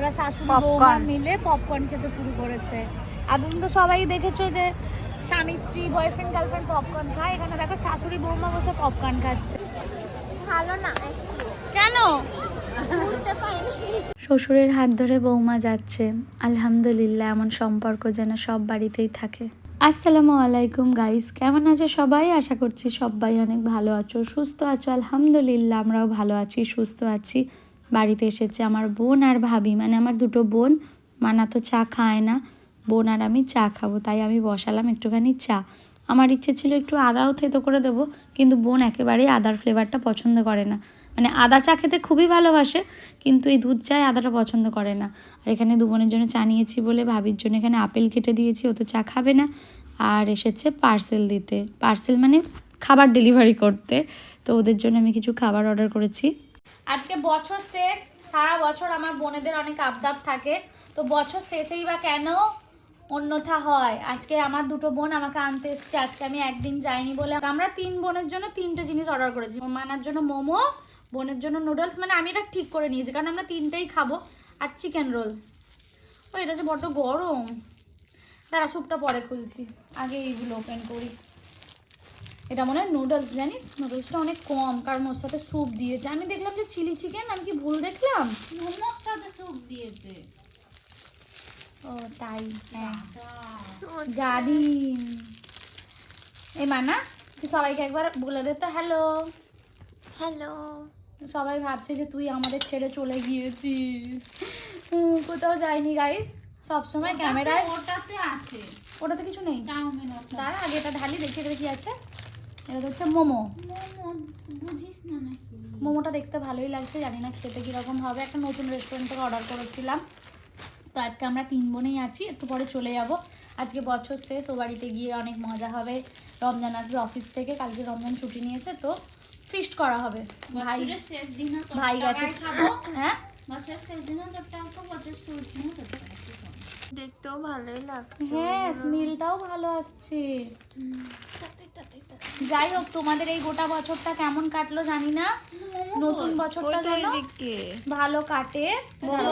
ওরা শাশুড়ি বৌমা মিলে পপকর্ন খেতে শুরু করেছে। আদম তো সবাই দেখেছো যে স্বামী স্ত্রী বয়ফ্রেন্ড গার্লফ্রেন্ড পপকর্ন খায়, এখানে দেখো শাশুড়ি বৌমা বসে পপকর্ন খাচ্ছে। ভালো না কেন? শ্বশুরের হাত ধরে বৌমা যাচ্ছে, আলহামদুলিল্লাহ। এমন সম্পর্ক যেন সব বাড়িতেই থাকে। আসসালামু আলাইকুম গাইস, কেমন আছো সবাই? আশা করছি সবাই অনেক ভালো আছো, সুস্থ আছো। আলহামদুলিল্লাহ আমরাও ভালো আছি, সুস্থ আছি। বাড়িতে এসেছে আমার বোন আর ভাবি, মানে আমার দুটো বোন। মানা তো চা খায় না, বোন আর আমি চা খাবো, তাই আমি বসালাম একটুখানি চা। আমার ইচ্ছে ছিল একটু আদাও থেতো করে দেবো, কিন্তু বোন একেবারেই আদার ফ্লেভারটা পছন্দ করে না। মানে আদা চা খেতে খুবই ভালোবাসে, কিন্তু এই দুধ চায় আদাটা পছন্দ করে না। আর এখানে দু বোনের জন্য চা নিয়েছি বলে ভাবির জন্য এখানে আপেল কেটে দিয়েছি, ও তো চা খাবে না। আর এসেছে পার্সেল দিতে, পার্সেল মানে খাবার ডেলিভারি করতে। তো ওদের জন্য আমি কিছু খাবার অর্ডার করেছি। আজকে বছর শেষ, সারা বছর আমার বোনেদের অনেক আবদার থাকে, তো বছর শেষেই বা কেন অন্যথা হয়। আজকে আমার দুটো বোন আমাকে আনতে এসছে, আজকে আমি একদিন যাইনি বলে আমরা তিন বোনের জন্য তিনটে জিনিস অর্ডার করেছি। মানার জন্য মোমো, বোনের জন্য নুডলস, মানে আমি এটা ঠিক করে নিয়েছি কারণ আমরা তিনটেই খাবো, আর চিকেন রোল। ও এটা যে বড্ড গরম, তারা স্যুপটা পরে খুলছি, আগে এইগুলো ওপেন করি। এটা মনে হয় নুডলস, জানিস নুডলসটা অনেক কম কারণ ওর সাথে স্যুপ দিয়েছে। আমি দেখলাম যে চিলি চিকেন, আমি কি ভুল দেখলাম? মোমোর সাথে স্যুপ দিয়েছে। ও তাই, হ্যাঁ গাড়ি। এই মানা, তুই সবাইকে একবার বলে দে তো হ্যালো। হ্যালো। সবাই ভাবছে যে তুই আমাদের ছেড়ে চলে গিয়েছিস। কোথাও যাইনি গাইস, সবসময় ক্যামেরায়। ওটাতে আছে, ওটাতে কিছু নেই। চাউমিন। তার আগে এটা ঢালি, দেখি এটা কি আছে। এটা হচ্ছে মোমো। মোমো বুঝিস না নাকি? মোমোটা দেখতে ভালোই লাগছে, জানি না খেতে কীরকম হবে। একটা নতুন রেস্টুরেন্ট থেকে অর্ডার করেছিলাম। তো আজকে আমরা তিন বোনেই আছি, একটু পরে চলে যাব। আজকে বছর শেষ, ও বাড়িতে গিয়ে অনেক মজা হবে। রমজান আসবে অফিস থেকে, কালকে রমজান ছুটি নিয়েছে, তো ফিস্ট করা হবে। ভাই শেষ দিনও ভাই গেছে। হ্যাঁ বছরের শেষ দিনও তোরটা তো বছর শুরু দিনও তোরটা দেখতেও ভালোই লাগছে। হ্যাঁ, স্মেলটাও ভালো আসছে। যাই হোক, তোমাদের এই গোটা বছরটা কেমন কাটলো জানি না, নতুন বছরটা যেন ভালো কাটে।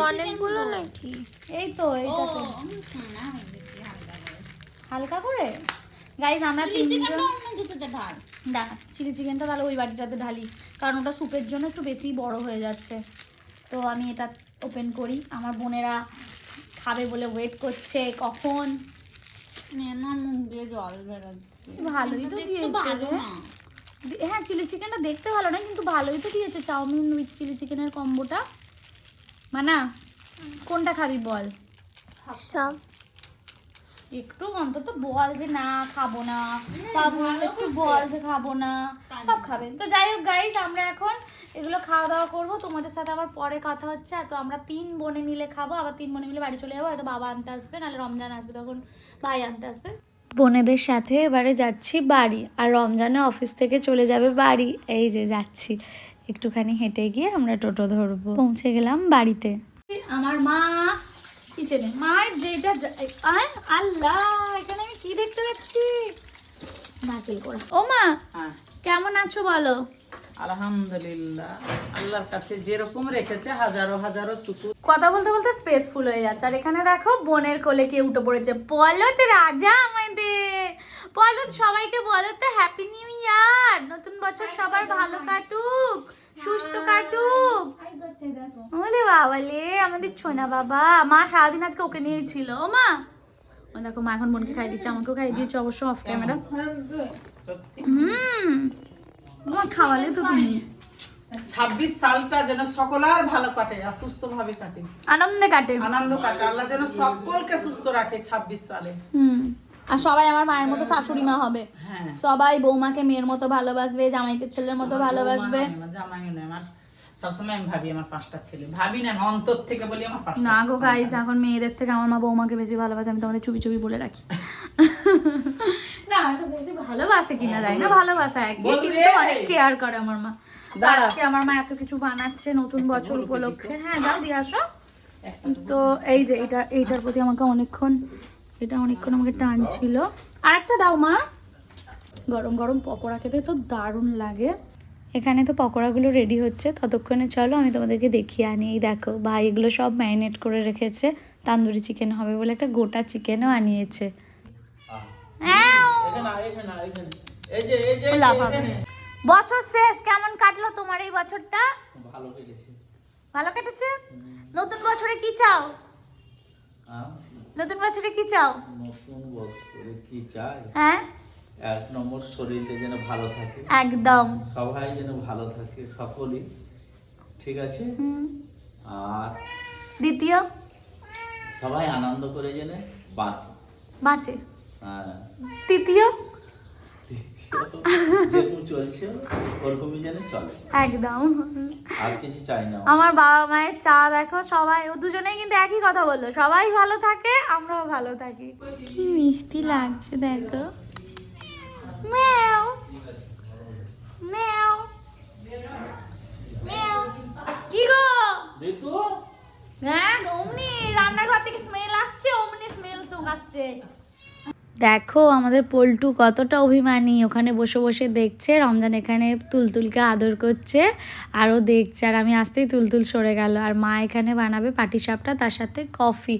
অনেকগুলো নাকি? এই তো এইটাতে হালকা করে গাইজ আমরা তিনজন। না, চিলি চিকেনটা তাহলে ওই বাটিটাতে ঢালি, কারণ ওটা স্যুপের জন্য একটু বেশি বড় হয়ে যাচ্ছে। তো আমি এটা ওপেন করি, আমার বোনেরা খাবে বলে ওয়েট করছে কখন। না, মুখ দিয়ে জল বেরোচ্ছে। ভালোই তো দিয়েছে রে। হ্যাঁ, চিলি চিকেনটা দেখতে ভালো না, কিন্তু ভালোই তো দিয়েছে। চাউমিন উইথ চিলি চিকেনের কম্বোটা। মানা, কোনটা খাবি বল? সব একটু অন্তত বল যে না খাবো না, বাবু একটু বল যে খাবো না। সব খাবে তো। যাই হোক গাইস, আমরা এখন এগুলো খাওয়া দাওয়া করবো, তোমাদের সাথে আবার পরে কথা হচ্ছে। তো আমরা তিন বোনে মিলে খাবো, আবার তিন বোনে মিলে বাড়ি চলে যাবো। হয়তো বাবা আনতে আসবে, নাহলে রমজান আসবে, তখন ভাই আনতে আসবে। বোনেদের সাথে এবারে যাচ্ছি বাড়ি, আর রমজানে অফিস থেকে চলে যাবে বাড়ি। এই যে যাচ্ছি, একটুখানি হেঁটে গিয়ে আমরা টোটো ধরবো। পৌঁছে গেলাম বাড়িতে। আমার মা কিচেনে, মায়ের যেটা আল্লাহ, এখানে আমি কি দেখতে পাচ্ছি? নারকেল কোড়া। ও মা, কেমন আছো বলো? আলহামদুলিল্লাহ, আল্লাহর কাছে যেরকম রেখেছে হাজারো হাজারো শুকর। কথা বলতে বলতে স্পেস ফুল হয়ে যাচ্ছে। আর এখানে দেখো বোনের কোলে কে উঠে পড়েছে, পলত রাজা আমাদের। পলত, সবাইকে বলো তো হ্যাপি নিউ ইয়ার, নতুন বছর সবার ভালো কাটুক, সুস্থ কাটুক। ওলে বাবালে, আমাদের ছোনা বাবা। মা সারাদিন আজকে ওকে নিয়েই ছিল। ও মা, ও দেখো মা এখন বোনকে খাই দিচ্ছে, আমাকেও খাই দিয়েছে অবশ্য অফ ক্যামেরা। মা খাওয়ালে তো তুমি। 26 সালটা যেন সকলার ভালো কাটে আর সুস্থ ভাবে কাটে, আনন্দে কাটে, আনন্দ কাটে। আল্লাহ যেন সকলকে সুস্থ রাখে 26 সালে। আর সবাই আমার মায়ের মতো শাশুড়ি মা হবে। হ্যাঁ, সবাই বৌমাকে মেয়ের মতো ভালোবাসবে, জামাইকে ছেলের মতো ভালোবাসবে। জামাইও নেই আমার, সবসময় আমি ভাবি আমার 5টা ছেলে, ভাবি না, আমি অন্তর থেকে বলি আমার 5টা। না গো গাইস, এখন মেয়েদের থেকে আমার মা বৌমাকে বেশি ভালোবাসে, আমি তোমাদের চুপি চুপি বলে রাখি। না তো বেশি ভালোবাসে কিনা জানি না, ভালোবাসা একই, কিন্তু অনেক কেয়ার করে আমার মা। তো আজকে আমার মা এত কিছু বানাচ্ছে নতুন বছর উপলক্ষে। হ্যাঁ যাও দিয়ে আসো। তো এই যে এইটার প্রতি আমাকে অনেকক্ষণ আমাকে টান ছিল। আর একটা দাও মা। গরম গরম পকোড়া খেতে তো দারুণ লাগে। এখানে তো পকোড়াগুলো রেডি হচ্ছে, ততক্ষণে চলো আমি তোমাদেরকে দেখিয়ে আনি। এই দেখো ভাই এগুলো সব ম্যারিনেট করে রেখেছে, তান্দুরি চিকেন হবে বলে একটা গোটা চিকেনও আনিয়েছে। বছর শেষ, কেমন কাটলো তোমার এই বছরটা? ভালো কেটেছে। নতুন বছরে কি চাও? নতুন বছরে কি চাও? নতুন বছরে কি চাই? হ্যাঁ, এক নম্বর শরীরটা যেন ভালো থাকে, একদম। সবাই যেন ভালো থাকে, সকলেই, ঠিক আছে। আর দ্বিতীয়, সবাই আনন্দ করে যেন বাঁচে। বাঁচে। হ্যাঁ। তৃতীয়, যেরকম চলছে ওরকমই যেন চলে, একদম। আর কিছু চাই না। আমার বাবা মায়ের চা দেখো, সবাই ও দুজনেই কিন্তু একই কথা বললো, সবাই ভালো থাকে আমরাও ভালো থাকি। কি মিষ্টি লাগছে দেখো। ম্যাও ম্যাও ম্যাও। কি গো? হ্যাঁ, অমনি রান্নাঘর থেকে স্মেল আসছে, অমনি স্মেল চোখাচ্ছে। দেখো আমাদের পল্টু কতটা অভিমানী, ওখানে বসে বসে দেখছে রমজান এখানে তুলতুলকে আদর করছে, আরও দেখছে, আর আমি আসতেই তুলতুল সরে গেল। আর মা এখানে বানাবে পাটিসাপটা, তার সাথে কফি।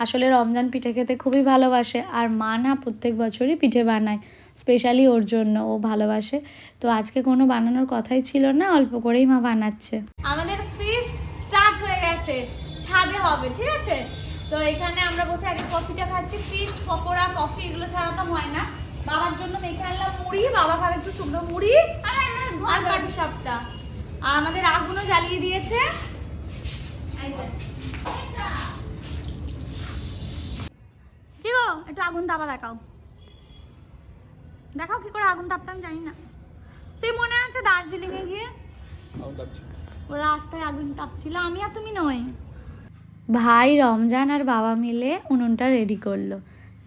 আসলে রমজান পিঠে খেতে খুবই ভালোবাসে, আর মা না প্রত্যেক বছরই পিঠে বানায় স্পেশালি ওর জন্য, ও ভালোবাসে। তো আজকে কোনো বানানোর কথাই ছিল না, অল্প করেই মা বানাচ্ছে। আমাদের ফিস্ট স্টার্ট হয়ে গেছে, ছাদে হবে, ঠিক আছে। তো এখানে আমরা বসে আগে কফিটা খাচ্ছি। ফিস্ট, পকোড়া, কফি এগুলো ছাড়া তো হয় না। বাবার জন্য মেখে আনলাম মুড়ি, বাবা খাবে একটু শুকনো মুড়ি আর পাটিসাপটা। আর আমাদের আগুনও জ্বালিয়ে দিয়েছে। এই যে। কি গো, একটু আগুন তাপা দেখাও। দেখাও কি করে আগুন তাপতাম জানি না। সেই মনে আছে দার্জিলিং এ গিয়ে ও রাস্তায় আগুন তাপছিল, আমি আর তুমি নই। ভাই রমজান আর বাবা মিলে উনুনটা রেডি করলো,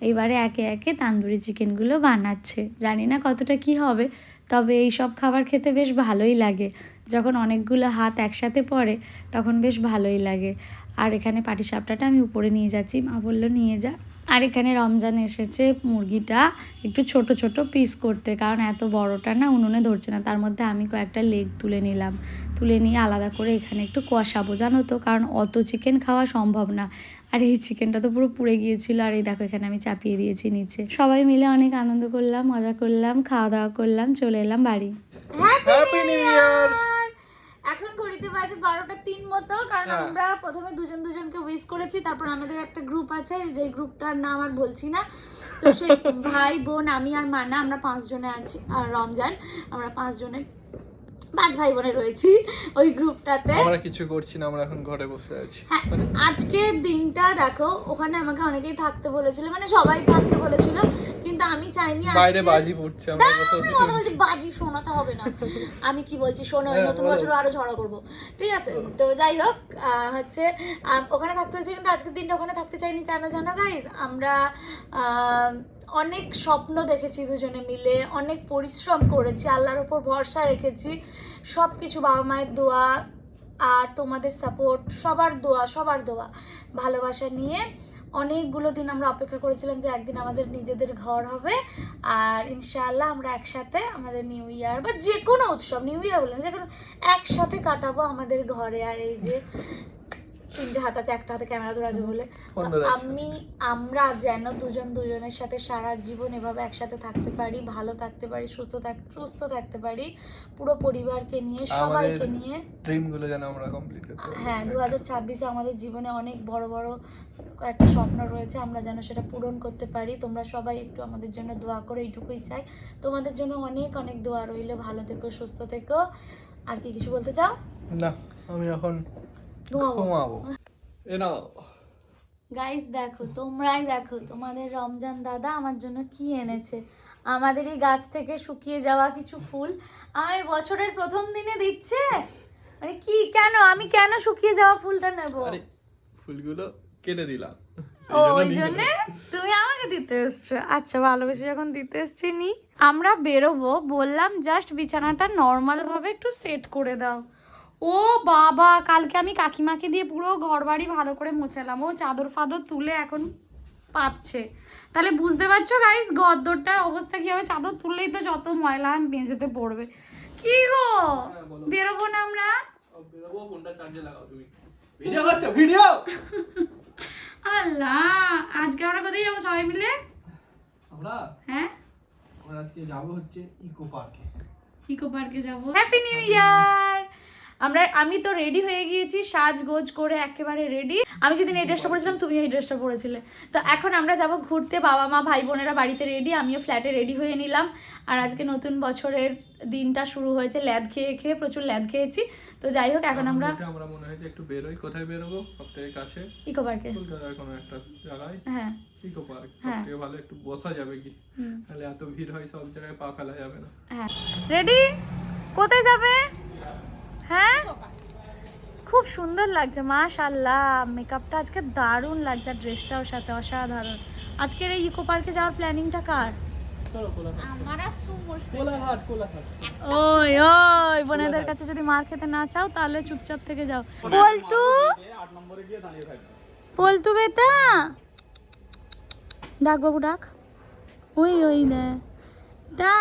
এইবারে একে একে তান্দুরি চিকেনগুলো বানাচ্ছে। জানি না কতটা কি হবে, তবে এই সব খাবার খেতে বেশ ভালোই লাগে। যখন অনেকগুলো হাত একসাথে পড়ে তখন বেশ ভালোই লাগে। আর এখানে পাটিসাপটাটা আমি উপরে নিয়ে যাচ্ছি, মা বললো নিয়ে যা। আর এখানে রমজান এসেছে মুরগিটা একটু ছোট ছোট পিস করতে, কারণ এত বড়টা না উনুনে ধরছে না। তার মধ্যে আমি কয়েকটা লেগ তুলে নিলাম, তুলে নিয়ে আলাদা করে এখানে একটু কষাবো, জানো তো, কারণ অত চিকেন খাওয়া সম্ভব না। আর এই চিকেনটা তো পুরো পুড়ে গিয়েছিল, আর এই দেখো এখানে আমি চাপিয়ে দিয়েছি নিচে। সবাই মিলে অনেক আনন্দ করলাম, মজা করলাম, খাওয়া দাওয়া করলাম, চলে এলাম বাড়ি। Happy new year. এখন ঘড়িতে বাজে 12:03 মতো, কারণ আমরা প্রথমে দুজন দুজনকে উইশ করেছি, তারপর আমাদের একটা গ্রুপ আছে, যে গ্রুপটার নাম আর বলছি না। তো সেই ভাই বোন আমি আর মানা, আমরা 5 জনে আছি। আর রমজান, আমরা 5 জনে 5 ভাই বোনে রয়েছি ওই গ্রুপটাতে। আমরা কিছু করছি না, আমরা এখন ঘরে বসে আছি। হ্যাঁ, আজকের দিনটা দেখো, ওখানে আমাকে অনেকেই থাকতে বলেছিল, মানে সবাই থাকতে বলেছিল, কিন্তু আমি চাইনি। বাইরে বাজি ফুটছে, আমরা কথা বলছি, বাজি শোনাতে হবে না। আমি কি বলছি শোনো, নতুন বছর আরো ঝগড়া করবো, ঠিক আছে। তো যাই হোক, হচ্ছে ওখানে থাকতে হচ্ছে, কিন্তু আজকের দিনটা ওখানে থাকতে চাইনি। কেন জানো গাইজ, আমরা অনেক স্বপ্ন দেখেছি দুজনে মিলে, অনেক পরিশ্রম করেছি, আল্লাহর উপর ভরসা রেখেছি। সব কিছু বাবা মায়ের দোয়া আর তোমাদের সাপোর্ট, সবার দোয়া ভালোবাসা নিয়ে অনেকগুলো দিন আমরা অপেক্ষা করেছিলাম যে একদিন আমাদের নিজেদের ঘর হবে, আর ইনশাআল্লাহ আমরা একসাথে আমাদের নিউ ইয়ার বা যে কোনো উৎসব, নিউ ইয়ার বলে না, যে কোনো একসাথে কাটাবো আমাদের ঘরে। আর এই যে 3টে হাত আছে, একটা হাতে ক্যামেরা ধরে আছে বলে, আমরা যেন দুজনের সাথে সারা জীবন এভাবে একসাথে থাকতে পারি, ভালো থাকতে পারি, সুস্থ থাকতে পারি, পুরো পরিবারকে নিয়ে, সবাইকে নিয়ে। ড্রিমগুলো যেন আমরা কমপ্লিট করতে পারি। হ্যাঁ, 2026-এ আমাদের জীবনে অনেক বড় বড় একটা স্বপ্ন রয়েছে, আমরা যেন সেটা পূরণ করতে পারি। তোমরা সবাই একটু আমাদের জন্য দোয়া করো, এইটুকুই চাই। তোমাদের জন্য অনেক অনেক দোয়া রইল। ভালো থেকো, সুস্থ থেকো। আর কি কিছু বলতে চাও? না, আমি এখন ঘুমাবো। গাইস দেখো, তোমরাই দেখো তোমাদের রমজান দাদা আমার জন্য কি এনেছে। আমাদের এই গাছ থেকে শুকিয়ে যাওয়া কিছু ফুল আমি বছরের প্রথম দিনে দিচ্ছে, মানে কি, কেন আমি কেন শুকিয়ে যাওয়া ফুলটা নেব? ফুলগুলো কেটে দিলাম, ওই জন্য তুমি আমাকে দিতে এসছো। আচ্ছা, ভালোবেসে যখন দিতে এসছি নি। আমরা বেরোবো, বললাম জাস্ট বিছানাটা নর্মাল ভাবে একটু সেট করে দাও। ও বাবা, কালকে আমি কাকিমাকে দিয়ে পুরো ঘর বাড়ি ভালো করে মুছালাম, ও চাদর ফাদর তুলে এখন পাচ্ছে। তাহলে বুঝতে পারছো গাইস গদ্দরটার অবস্থা কি হবে। চাদর তুললেই তো যত ময়লা মেঝেতে পড়বে। কি গো হ্যাঁ, বলো। বেরোবো না আমরা? বেরোবো, ফোনটা চার্জে লাগাও তুমি। ভিডিও করছো, ভিডিও? আল্লাহ, আজকে আমরা কোথায় যাবো সবাই মিলে? আমরা হ্যাঁ, আজকে যাবো হচ্ছে ইকো পার্কে। ইকো পার্কে যাবো। Happy new year! আমি তো রেডি হয়ে গিয়েছি, সাজগোজ করে একেবারে রেডি। আমি যেদিন এই ড্রেসটা পরেছিলাম তুমি এই ড্রেসটা পরেছিলে। তো এখন আমরা যাব ঘুরতে, বাবা মা ভাই বোনেরা বাড়িতে রেডি, আমিও ফ্ল্যাটে রেডি হয়ে নিলাম। আর আজকে নতুন বছরের দিনটা শুরু হয়েছে ল্যাদ খেয়ে খেয়ে, প্রচুর ল্যাদ খেয়েছি। তো যাই হোক, এখন আমরা মনে হয় যে একটু বেরোই। কোথায় বেরোবো? সবথেকে কাছে ইকো পার্কে। কলকাতার কোনো একটা জায়গায় হ্যাঁ, ইকো পার্ক। হ্যাঁ। সবথেকে ভালো একটু বসা যাবে কি, তাহলে এত ভিড় হয় সব জায়গায় পা ফেলা যাবে না। হ্যাঁ। রেডি? কোথায় যাবে? হ্যাঁ, খুব সুন্দর লাগছে মাশাআল্লাহ। মেকআপটা আজকে দারুণ লাগছে, ড্রেসটাও সাথে অসাধারণ। আজকের এই ইকো পার্কে যাওয়ার প্ল্যানিংটা কার? ওই ওই বোনেদের কাছে যদি মার খেতে না চাও তাহলে চুপচাপ থেকে যাও। পল্টু, পল্টু বেটা ডাক, বাবু ডাক। ওই ওই দা।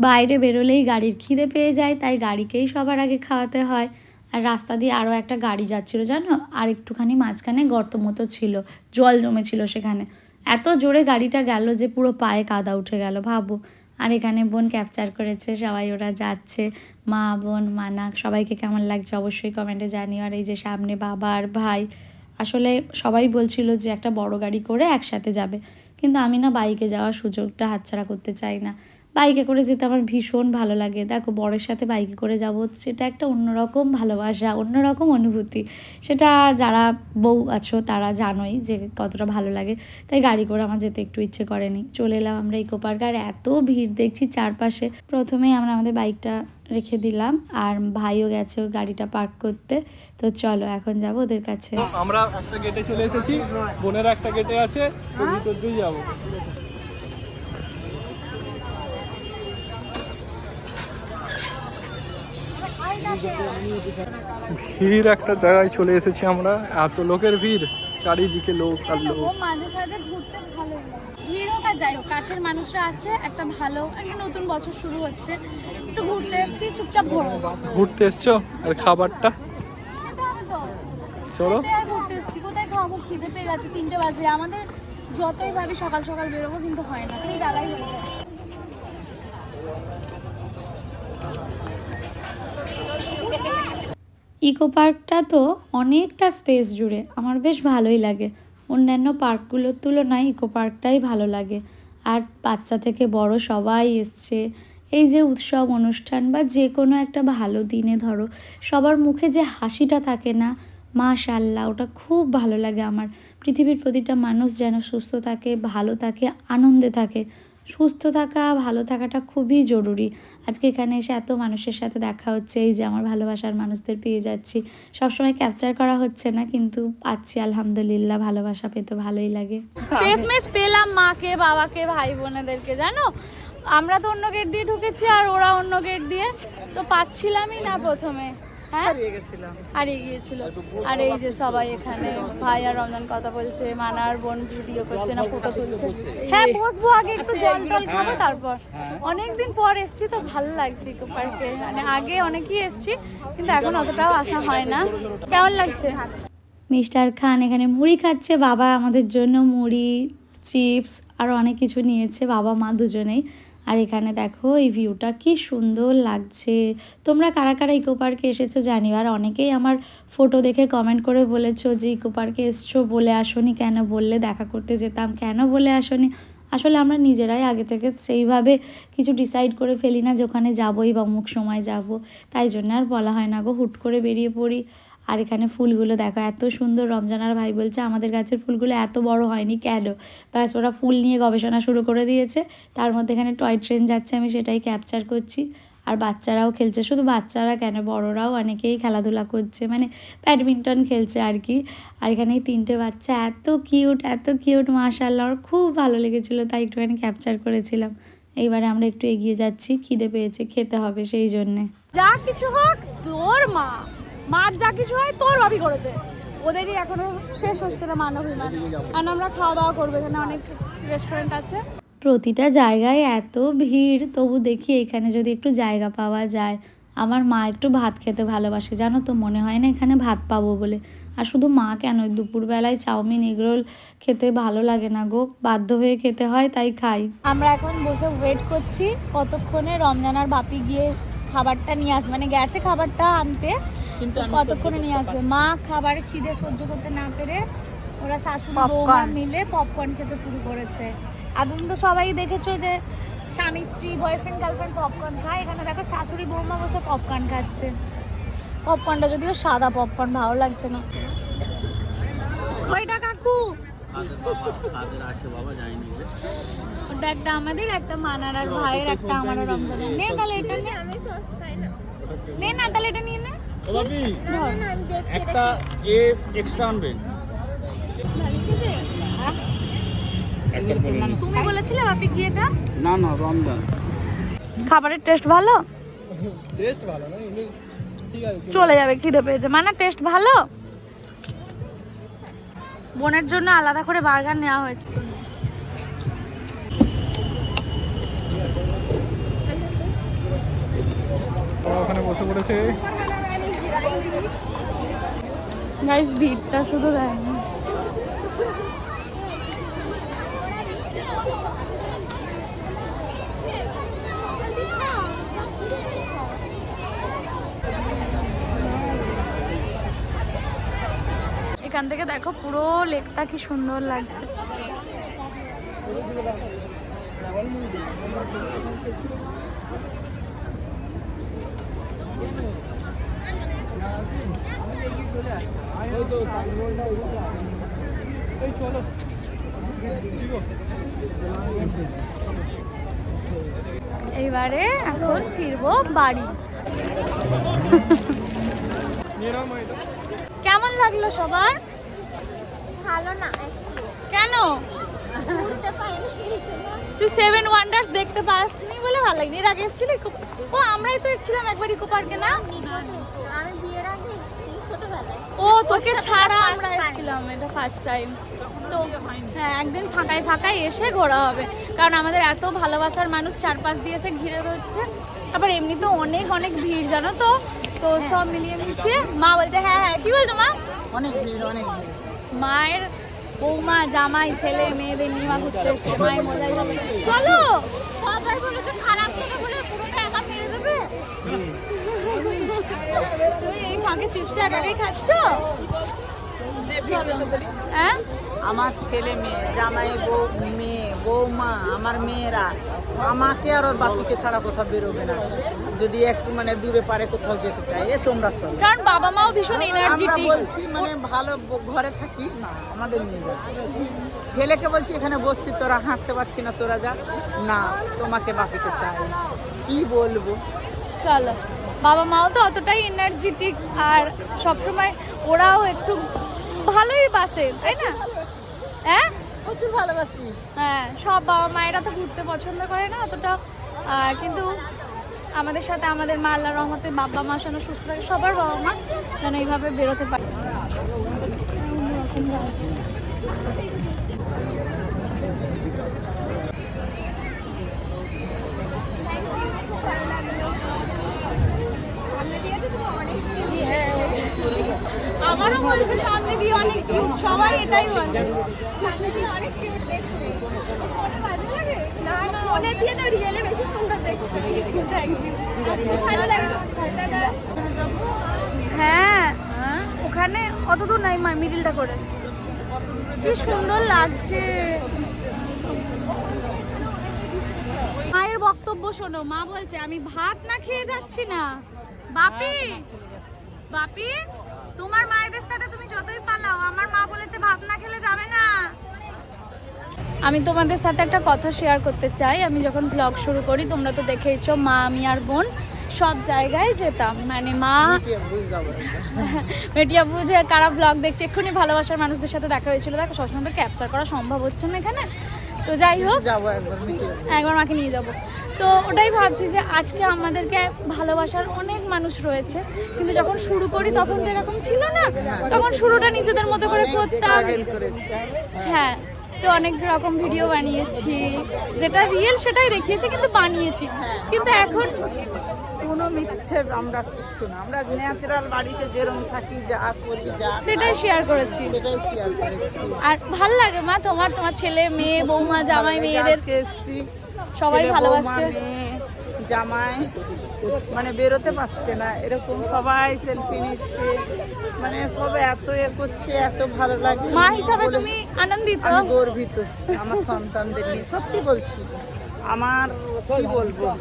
বাইরে বেরোলেই গাড়ির খিদে পেয়ে যায়, তাই গাড়িকেই সবার আগে খাওয়াতে হয়। আর রাস্তা দিয়ে আরও একটা গাড়ি যাচ্ছিল জানো, আর একটুখানি মাঝখানে গর্ত মতো ছিল, জল জমেছিল সেখানে। এত জোরে গাড়িটা গেল যে পুরো পায়ে কাদা উঠে গেল, ভাবো। আর এখানে বোন ক্যাপচার করেছে সবাই, ওরা যাচ্ছে, মা বোন মানাক। সবাইকে কেমন লাগছে অবশ্যই কমেন্টে জানিও। আর এই যে সামনে বাবা আর ভাই, আসলে সবাই বলছিল যে একটা বড় গাড়ি করে একসাথে যাবে, কিন্তু আমি না বাইকে যাওয়ার সুযোগটা হাতছাড়া করতে চাই না। বাইকে করে যেতে আমার ভীষণ ভালো লাগে। দেখো, বরের সাথে বাইকে করে যাব, সেটা একটা অন্যরকম ভালোবাসা, অন্যরকম অনুভূতি। সেটা যারা বউ আছো তারা জানোই যে কতটা ভালো লাগে। তাই গাড়ি করে আমার যেতে একটু ইচ্ছে করেনি। চলে এলাম আমরা ইকো পার্ক। আর এত ভিড় দেখছি চারপাশে। প্রথমেই আমরা আমাদের বাইকটা রেখে দিলাম, আর ভাইও গেছে গাড়িটা পার্ক করতে। তো চলো এখন যাবো ওদের কাছে। আমরা একটা গেটে চলে এসেছি, বোনের একটা গেটে আছে, ওর ভিতর দিয়ে যাবো। ভিড় একটা জায়গায় চলে এসেছি আমরা, এত লোকের ভিড়, চারিদিকে লোক আর লোক। মাঝে সাঝে ঘুরতে ভালো লাগে, ভিড় হোক আর যাই হোক, কাছের মানুষরা আছে, একটা ভালো, একটা নতুন বছর শুরু হচ্ছে, একটু ঘুরতে এসেছি, চুপচাপ ঘুরবো। ঘুরতে এসছো আর খাবারটা খেতে হবে তো, চলো। খেতে আর ঘুরতে এসেছি, কোথায় খাবো? খিদে পেয়ে গেছে, 3টে বাজে। আমাদের যতই ভাবি সকাল সকাল বেরোবো, কিন্তু হয় না, সেই বেলাই হয়ে যায়। ইকো পার্কটা তো অনেকটা স্পেস জুড়ে, আমার বেশ ভালোই লাগে। অন্যান্য পার্কগুলোর তুলনায় ইকো পার্কটাই ভালো লাগে। আর বাচ্চা থেকে বড় সবাই এসছে। এই যে উৎসব অনুষ্ঠান বা যে কোনো একটা ভালো দিনে ধরো, সবার মুখে যে হাসিটা থাকে না, মাশাআল্লাহ, ওটা খুব ভালো লাগে আমার। পৃথিবীর প্রতিটা মানুষ যেন সুস্থ থাকে, ভালো থাকে, আনন্দে থাকে। সুস্থ থাকা, ভালো থাকাটা খুবই জরুরি। আজকে এখানে এসে এত মানুষের সাথে দেখা হচ্ছে, এই যে আমার ভালোবাসার মানুষদের পেয়ে যাচ্ছি। সবসময় ক্যাপচার করা হচ্ছে না, কিন্তু পাচ্ছি আলহামদুলিল্লাহ। ভালোবাসা পেতে ভালোই লাগে। শেষমেশ পেলাম মাকে, বাবাকে, ভাই বোনেদেরকে। জানো, আমরা তো অন্য গেট দিয়ে ঢুকেছি আর ওরা অন্য গেট দিয়ে, তো পাচ্ছিলামই না প্রথমে। হ্যাঁ, হারিয়ে গিয়েছিল। আর এই যে সবাই এখানে, ভাই আর রমজান কথা বলছে, মানার বোন ভিডিও করছে না, ফটো তুলছে। হ্যাঁ, বসবো, আগে একটু জল টল খাবো, তারপর। অনেকদিন পর এসছি তো ভালো লাগছে ইকো পার্কে। মানে আগে অনেকই এসছি, কিন্তু এখন অতটাও আসা হয় না। কেমন লাগছে? মিস্টার খান এখানে মুড়ি খাচ্ছে, বাবা আমাদের জন্য মুড়ি, চিপস আর অনেক কিছু নিয়েছে, বাবা মা দুজনেই। আর এখানে দেখো এই ভিউটা কি সুন্দর লাগছে। তোমরা কারা কারা ইকো পার্কে এসেছো জানি। আর অনেকেই আমার ফটো দেখে কমেন্ট করে বলেছো যে ইকো পার্কে এসছো, বলে আসোনি কেন, বললে দেখা করতে যেতাম, কেন বলে আসোনি। আসলে আমরা নিজেরাই আগে থেকে সেইভাবে কিছু ডিসাইড করে ফেলি না যে ওখানে যাবোই বা অমুক সময় যাব, তাই জন্য আর বলা হয় না গো, হুট করে বেরিয়ে পড়ি। আর এখানে ফুলগুলো দেখো এত সুন্দর। রমজান আর ভাই বলছে আমাদের গাছের ফুলগুলো এত বড় হয়নি কেন। ব্যাস, ওরা ফুল নিয়ে গবেষণা শুরু করে দিয়েছে। তার মধ্যে এখানে টয় ট্রেন যাচ্ছে, আমি সেটাই ক্যাপচার করছি। আর বাচ্চারাও খেলছে, শুধু বাচ্চারা কেন, বড়রাও অনেকেই খেলাধুলা করছে, মানে ব্যাডমিন্টন খেলছে আর কি। আর এখানে এই 3টে বাচ্চা এত কিউট মাশাআল্লাহ, আমার খুব ভালো লেগেছিলো, তাই একটুখানি ক্যাপচার করেছিলাম। এইবারে আমরা একটু এগিয়ে যাচ্ছি, খিদে পেয়েছে, খেতে হবে সেই জন্যে। যা কিছু হোক, তোর মার যা কিছু হয় তোর ভাবি করেছে, ওদেরই এখনো শেষ হচ্ছে না মান অভিমান। আর আমরা খাওয়া দাওয়া করবো, এখানে অনেক রেস্টুরেন্ট আছে। প্রতিটা জায়গায় এত ভিড়, তবু দেখি এখানে যদি একটু জায়গা পাওয়া যায়। আমার মা একটু ভাত খেতে ভালোবাসে জানো তো, মনে হয় না এখানে ভাত পাবো বলে। আর শুধু মা কেন, দুপুরবেলায় চাউমিন এগরোল খেতে ভালো লাগে না গো, বাধ্য হয়ে খেতে হয়, তাই খাই। আমরা এখন বসে ওয়েট করছি কতক্ষণে রমজান আর বাপি গিয়ে খাবারটা নিয়ে আসবে, মানে গেছে খাবারটা আনতে, কিন্তু আমি কতক্ষণে নিয়ে আসবে। মা খাবার খিদে সহ্য করতে না পেরে ওরা শাশুড়ি বৌমা মিলে পপকর্ন খেতে শুরু করেছে। আদৌ তো সবাই দেখেছো যে স্বামী স্ত্রী বয়ফ্রেন্ড গার্লফ্রেন্ড পপকর্ন খায়, এখানে দেখো শাশুড়ি বৌমা বসে পপকর্ন খাচ্ছে। পপকর্নটা যদিও সাদা পপকর্ন, ভালো লাগছে না। কয়টা কাকু? ওটা একটা আমাদের, একটা মানার আর ভাইয়ের, একটা আমার আর রমজানের। নে তাহলে এটা নে। আমি সস খাই না। নে না তাহলে এটা নিয়ে নে। না না আমি দেখছি একটা এ এক্সট্রা আনবে। ভালো খেতে। তুমি বলেছিলে বাপি কি এটা? না না, রমজান। খাবারের টেস্ট ভালো? টেস্ট ভালো না, এমনি ঠিক আছে। চলে যাবে, খিদে পেয়েছে। মানে টেস্ট ভালো? বোনের জন্য আলাদা করে বার্গার নেওয়া হয়েছে। ওখানে বসে পড়েছে। গাইস ভিড়টা শুধু দেখো। এখান থেকে দেখো পুরো লেকটা কি সুন্দর লাগছে। এইবারে এখন ফিরবো বাড়ি। কেমন লাগলো সবার? ভালো না কেন? ঘুরতে পাইনি। তুই সেভেন ওয়ান্ডার্স দেখতে পাসনি বলে ভালো লাগনি। এর আগে এসেছিলি? ও আমরাই তো এসেছিলাম একবার ইকো পার্কে না? আমি বিয়ের আগে এসেছি ছোটবেলায়। ও তোকে ছাড়া আমরা এসেছিলাম, এটা ফার্স্ট টাইম। তো হ্যাঁ, একদিন ফাঁকায় ফাঁকায় এসে ঘোরা হবে, কারণ আমাদের এত ভালোবাসার মানুষ চারপাশ দিয়ে এসে ঘিরে রয়েছে। আবার এমনিতেও অনেক অনেক ভিড় জানো তো, তো সব মিলিয়ে মিশিয়ে মা বলছে হ্যাঁ হ্যাঁ কি বলছো মা? অনেক ভিড়, অনেক ভিড়। মায়ের বৌমা জামাই ছেলে মেয়েদের নিয়ে মা ঘুরতে এসছে, মায়ের মজাই হবে। চলো। সবাই বলেছে খারাপ থেকে বলে পুরোটা একা মেরে দেবে। তুই এই ফাঁকে চিপসটা একাই খাচ্ছ? হ্যাঁ, আমার ছেলে মেয়ে, জামাই বউ, মেয়ে, বৌমা, আমার মেয়েরা আমাকে আর ওর বাপিকে ছাড়া কোথাও বেরোবে না। যদি একটু মানে দূরে পারে কোথাও যেতে চাই, এ তোমরা চলো। কারণ বাবা মাও ভীষণ আমরা এনার্জেটিক। বলছি মানে ভালো ঘরে থাকি না, আমাদের নিয়ে যাবে। ছেলেকে বলছি এখানে বসছি, তোরা হাঁটতে পারছি না, তোরা যা না, তোমাকে বাপিকে চাই। কি বলবো? চলো, বাবা মাও তো অতটাই এনার্জেটিক, আর সবসময় ওরাও একটু ভালোই বাসে, তাই না? হ্যাঁ, প্রচুর ভালোবাসি। হ্যাঁ, সব বাবা মায়েরা তো ঘুরতে পছন্দ করে না অতটা, আর কিন্তু আমাদের সাথে আমাদের মা আল্লাহর রহমতে বাবা মা যেন সুস্থ থাকে, সবার বাবা মা যেন এইভাবে বেরোতে পারে। আমারও বলছে সামনে দিয়ে অনেক কিউট, সবাই এটাই বলে সামনে দিয়ে অনেক কিউট দেখতে। ভালো লাগে না, ফোনে দিয়ে তো রিয়েলে বেশি সুন্দর দেখতে। ভালো লাগে। হ্যাঁ, ওখানে অত দূর নাই, মিডিলটা করে কি সুন্দর লাগছে। মায়ের বক্তব্য শোনো, মা বলছে আমি ভাত না খেয়ে যাচ্ছি না। বাপি বাপি, তোমার মায়েদের সাথে তুমি যতই পালাও, আমার মা বলেছে ভাত না খেলে যাবে না। আমি তোমাদের সাথে একটা কথা শেয়ার করতে চাই। আমি যখন ব্লগ শুরু করি, তোমরা তো দেখেইছো, মা আমি আর বোন সব জায়গায় যেতাম, মানে মা মেটিয়া বুঝে কারা ব্লগ দেখছে, এক্ষুনি ভালোবাসার মানুষদের সাথে দেখা হয়েছিল। দেখো সবসময় তো ক্যাপচার করা সম্ভব হচ্ছে না এখানে, তো যাই হোক যাবো একবার মিটিয়ে। একবার মাকে নিয়ে যাব। তো ওটাই ভাবছি যে আজকে আমাদেরকে ভালোবাসার অনেক মানুষ রয়েছে, কিন্তু যখন শুরু করি তখন তো এরকম ছিল না, তখন শুরুটা নিজেদের মতো করে করতাম। struggle করেছি। হ্যাঁ, তো অনেক রকম ভিডিও বানিয়েছি, যেটা রিয়েল সেটাই দেখিয়েছি, কিন্তু বানিয়েছি। কিন্তু এখন কোনো মিথ্যে আমরা কিছু না, আমরা ন্যাচারাল বাড়িতে যেরকম থাকি, যা করি, যা সেটাই শেয়ার করেছি। সেটাই শেয়ার করেছি। আর ভাল লাগে মা, তোমার ছেলে মেয়ে বৌমা জামাই মেয়েদের আজকে এসছি, সবাই ছেলে, ভালোবাসছে। বৌমা, মেয়ে, জামাই মানে বেরোতে পারছে না, এরকম সবাই সেলফি নিচ্ছে, মানে সব এত করছে, এত ভালো লাগে। মা হিসাবে বলে- তুমি আনন্দিত? আমি গর্বিত আমার সন্তানদের নিয়ে, সত্যি বলছি। আমার কি বলবো,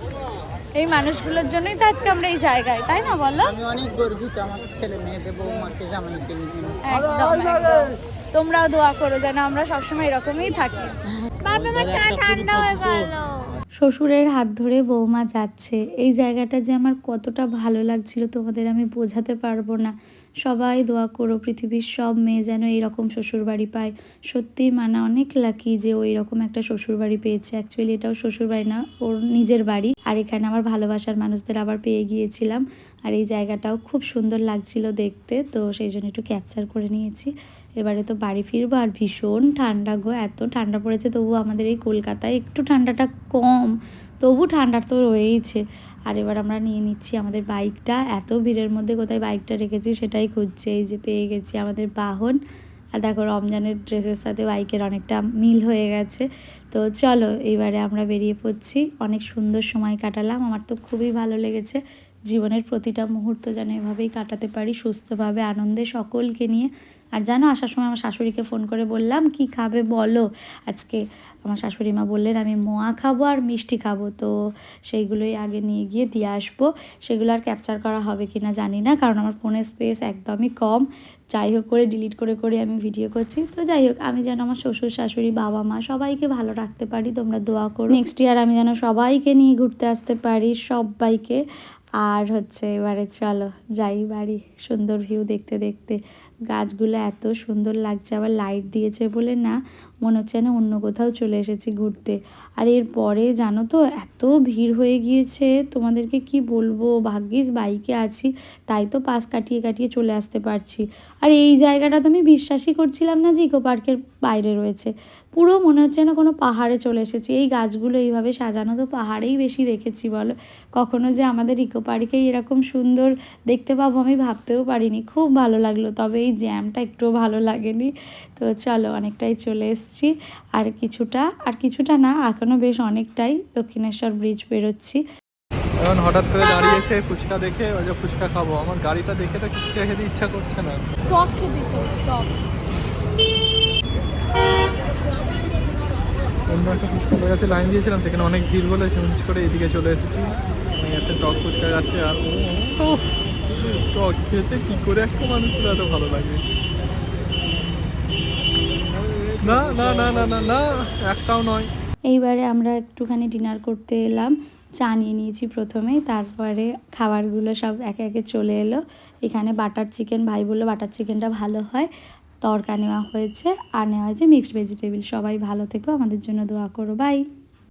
এই মানুষগুলোর জন্যই তো আজকে আমরা এই জায়গায়, তাই না বলো? আমি অনেক গর্বিত আমার ছেলে মেয়েদের, বৌমাকে, জামাইকে নিয়ে। একদম একদম। তোমরাও দোয়া করো যেন আমরা সবসময় এরকমই থাকি। বাবা আমার চা ঠান্ডা হয়ে গেল। শ্বশুরের হাত ধরে বৌমা যাচ্ছে, এই জায়গাটা যে আমার কতটা ভালো লাগছিল তোমাদের আমি বোঝাতে পারবো না। সবাই দোয়া করো পৃথিবীর সব মেয়ে যেন এইরকম শ্বশুরবাড়ি পায়। সত্যিই মানা অনেক লাকি যে ও এরকম একটা শ্বশুরবাড়ি পেয়েছে। অ্যাকচুয়ালি এটাও শ্বশুরবাড়ি না, ওর নিজের বাড়ি। আর এখানে আমার ভালোবাসার মানুষদের আবার পেয়ে গিয়েছিলাম। আর এই জায়গাটাও খুব সুন্দর লাগছিল দেখতে, তো সেই জন্য একটু ক্যাপচার করে নিয়েছি। এবারে তো বাড়ি ফিরবো। আর ভীষণ ঠান্ডা গো, এত ঠান্ডা পড়েছে। তবু আমাদের এই কলকাতায় একটু ঠান্ডাটা কম, তবু ঠান্ডা তো রয়েইছে। আর এবার আমরা নিয়ে নিচ্ছি আমাদের বাইকটা। এত ভিড়ের মধ্যে কোথায় বাইকটা রেখেছি সেটাই খুঁজছে। এই যে পেয়ে গেছি আমাদের বাহন। আর দেখো রমজানের ড্রেসের সাথে বাইকের অনেকটা মিল হয়ে গেছে। তো চলো এইবারে আমরা বেরিয়ে পড়ছি। অনেক সুন্দর সময় কাটালাম, আমার তো খুবই ভালো লেগেছে। জীবনের প্রতিটা মুহূর্ত যেন এভাবেই কাটাতে পারি, সুস্থভাবে, আনন্দে, সকলকে নিয়ে। আর জানো, আসার সময় আমার শাশুড়িকে ফোন করে বললাম কি খাবে বলো। আজকে আমার শাশুড়ি মা বললেন আমি মোয়া খাবো আর মিষ্টি খাবো, তো সেইগুলোই আগে নিয়ে গিয়ে দিয়ে আসবো। সেগুলো আর ক্যাপচার করা হবে কি না জানি না, কারণ আমার ফোনের স্পেস একদমই কম। যাই হোক করে ডিলিট করে করে আমি ভিডিও করছি। তো যাই হোক, আমি যেন আমার শ্বশুর শাশুড়ি বাবা মা সবাইকে ভালো রাখতে পারি, তোমরা দোয়া করো। নেক্সট ইয়ার আমি যেন সবাইকে নিয়ে ঘুরতে আসতে পারি, সবাইকে। আর হচ্ছে এবারে চলো যাই বাড়ি। সুন্দর ভিউ দেখতে দেখতে গাছগুলো এত সুন্দর লাগছে, আবার লাইট দিয়েছে বলে না মনে হচ্ছে না অন্য কোথাও চলে এসেছি ঘুরতে। আর এরপরে জানো তো এত ভিড় হয়ে গিয়েছে, তোমাদেরকে কি বলবো। ভাগ্যিস বাইকে আছি, তাই তো পাশ কাটিয়ে কাটিয়ে চলে আসতে পারছি। আর এই জায়গাটা তো আমি বিশ্বাসই করছিলাম না যে ইকো পার্কের বাইরে রয়েছে। পুরো মনে হচ্ছে না কোনো পাহাড়ে চলে এসেছি। এই গাছগুলো এইভাবে সাজানো তো পাহাড়েই বেশি দেখেছি বলো। কখনো যে আমাদের ইকো পার্কেই এরকম সুন্দর দেখতে পাবো আমি ভাবতেও পারিনি। খুব ভালো লাগলো, তবে এই জ্যামটা একটুও ভালো লাগেনি। তো চলো অনেকটাই চলে এসেছি। আর কিছুটা না, এখনও বেশ অনেকটাই। দক্ষিণেশ্বর ব্রিজ বেরোচ্ছি। এখন হঠাৎ করে দাঁড়িয়েছে ফুচকা দেখে, ওই যে ফুচকা খাবো। আমার গাড়িটা দেখে তো কিছু খেতে ইচ্ছা করছে না। টক খেতে চলছে, টক। অন্য একটা ফুচকার কাছে লাইন দিয়েছিলাম, সেখানে অনেক ভিড় বলে চেঞ্জ করে এদিকে চলে এসেছি। এসে টক ফুচকা যাচ্ছে। আর ও টক খেতে কী করে একটা মানুষের এত ভালো লাগে। না না না না না না, একটাও নয়। এইবারে আমরা একটুখানি ডিনার করতে এলাম। চা নিয়ে নিয়েছি প্রথমেই, তারপরে খাবারগুলো সব একে একে চলে এলো। এখানে বাটার চিকেন, ভাই বললো বাটার চিকেনটা ভালো হয়, তড়কা নেওয়া হয়েছে। আর নেওয়া হয়েছে মিক্সড ভেজিটেবল। সবাই ভালো থেকো, আমাদের জন্য দোয়া করো, বাই।